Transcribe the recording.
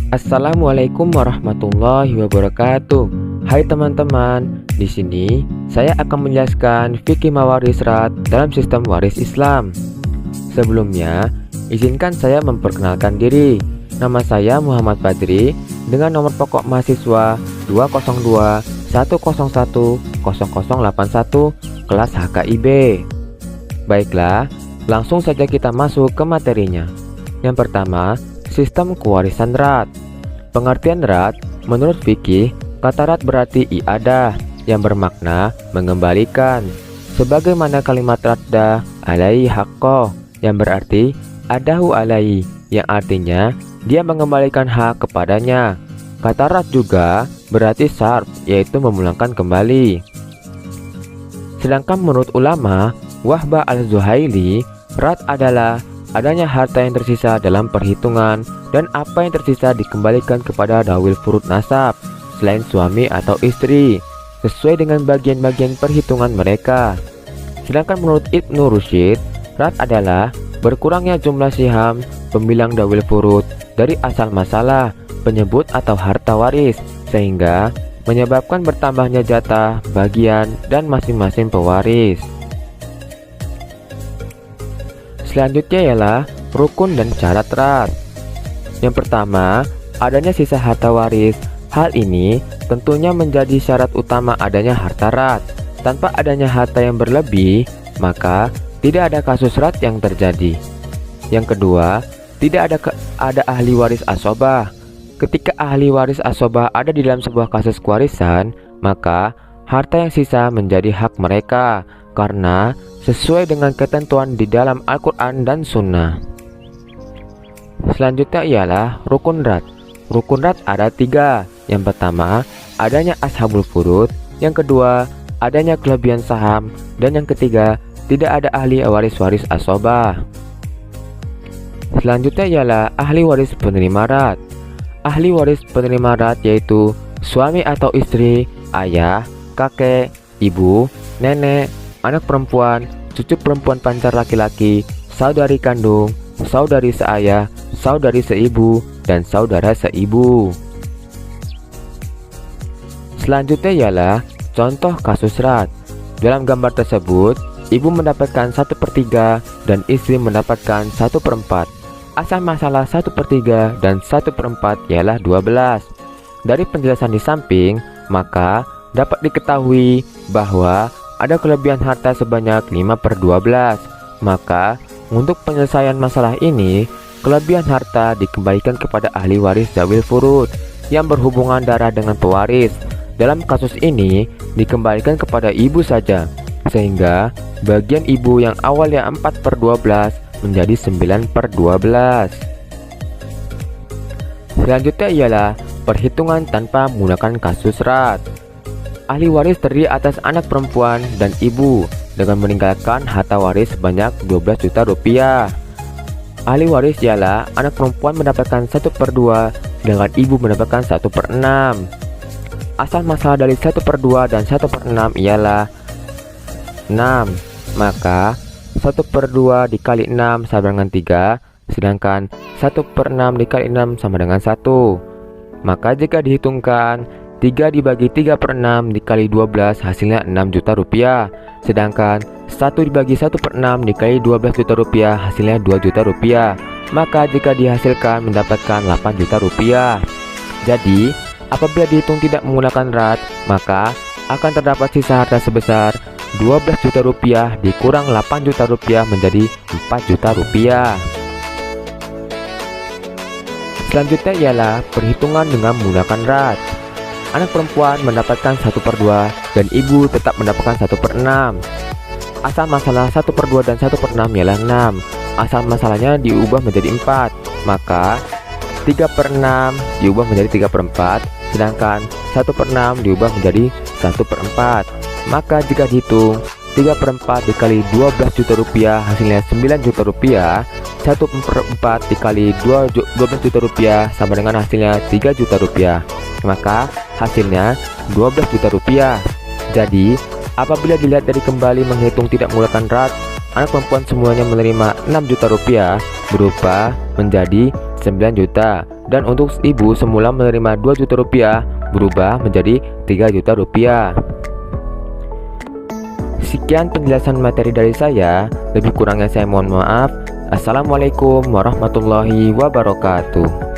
Assalamualaikum warahmatullahi wabarakatuh. Hai teman-teman, di sini saya akan menjelaskan fikih mawaris rat dalam sistem waris Islam. Sebelumnya, izinkan saya memperkenalkan diri. Nama saya Muhammad Badri dengan nomor pokok mahasiswa 202 101 0081 kelas HKIB. Baiklah, langsung saja kita masuk ke materinya. Yang pertama, sistem kewarisan rat. Pengertian rat menurut fikih, kata rat berarti i'adah yang bermakna mengembalikan. Sebagaimana kalimat radda alaihi haqqo yang berarti adahu alaihi yang artinya dia mengembalikan hak kepadanya. Kata rat juga berarti sarf yaitu memulangkan kembali. Sedangkan menurut ulama Wahbah al-Zuhaili, rat adalah adanya harta yang tersisa dalam perhitungan dan apa yang tersisa dikembalikan kepada dawil furud nasab selain suami atau istri sesuai dengan bagian-bagian perhitungan mereka. Sedangkan menurut Ibnu Rusyid, rat adalah berkurangnya jumlah siham pembilang dawil furud dari asal masalah penyebut atau harta waris sehingga menyebabkan bertambahnya jatah, bagian, dan masing-masing pewaris. Selanjutnya ialah rukun dan syarat rat. Yang pertama, adanya sisa harta waris. Hal ini tentunya menjadi syarat utama adanya harta rat. Tanpa adanya harta yang berlebih, maka tidak ada kasus rat yang terjadi. Yang kedua, tidak ada ahli waris asobah. Ketika ahli waris asobah ada di dalam sebuah kasus kewarisan, maka harta yang sisa menjadi hak mereka karena sesuai dengan ketentuan di dalam Al-Quran dan Sunnah. Selanjutnya ialah rukun rat. Rukun rat ada 3. Yang pertama, adanya ashabul furud. Yang kedua, adanya kelebihan saham. Dan yang ketiga, tidak ada ahli waris asobah. Selanjutnya ialah ahli waris penerima rat. Ahli waris penerima rat yaitu suami atau istri, ayah, kakek, ibu, nenek, anak perempuan, cucu perempuan pancar laki-laki, saudari kandung, saudari seayah, saudari seibu, dan saudara seibu. Selanjutnya ialah contoh kasus rat. Dalam gambar tersebut, ibu mendapatkan 1/3 dan istri mendapatkan 1/4. Asal masalah 1/3 dan 1/4 ialah 12. Dari penjelasan di samping, maka dapat diketahui bahwa ada kelebihan harta sebanyak 5/12. Maka untuk penyelesaian masalah ini, kelebihan harta dikembalikan kepada ahli waris zawil furud yang berhubungan darah dengan pewaris. Dalam kasus ini dikembalikan kepada ibu saja, sehingga bagian ibu yang awalnya 4/12 menjadi 9/12. Selanjutnya ialah perhitungan tanpa menggunakan kasus rat. Ahli waris terdiri atas anak perempuan dan ibu dengan meninggalkan harta waris sebanyak 12 juta rupiah. Ahli waris ialah anak perempuan mendapatkan 1/2 sedangkan ibu mendapatkan 1/6. Asal masalah dari 1/2 dan 1/6 ialah 6. Maka 1/2 dikali 6 sama dengan 3, sedangkan 1/6 dikali 6 sama dengan 1. Maka jika dihitungkan 3 dibagi 3/6 dikali 12 hasilnya 6 juta rupiah. Sedangkan 1 dibagi 1/6 dikali 12 juta rupiah hasilnya 2 juta rupiah. Maka jika dihasilkan mendapatkan 8 juta rupiah. Jadi apabila dihitung tidak menggunakan rat, maka akan terdapat sisa harta sebesar 12 juta rupiah dikurang 8 juta rupiah menjadi 4 juta rupiah. Selanjutnya ialah perhitungan dengan menggunakan rat. Anak perempuan mendapatkan 1/2 dan ibu tetap mendapatkan 1/6. Asal masalah 1/2 dan 1/6 ialah 6. Asal masalahnya diubah menjadi 4. Maka 3/6 diubah menjadi 3/4, sedangkan 1/6 diubah menjadi 1/4. Maka jika dihitung 3/4 dikali 12 juta rupiah hasilnya 9 juta rupiah. 1/4 dikali 12 juta rupiah sama dengan hasilnya 3 juta rupiah. Maka hasilnya 12 juta rupiah. Jadi apabila dilihat dari kembali menghitung tidak menggunakan rat, anak perempuan semuanya menerima 6 juta rupiah berubah menjadi 9 juta, dan untuk ibu semula menerima 2 juta rupiah berubah menjadi 3 juta rupiah. Sekian penjelasan materi dari saya, lebih kurangnya saya mohon maaf. Assalamualaikum warahmatullahi wabarakatuh.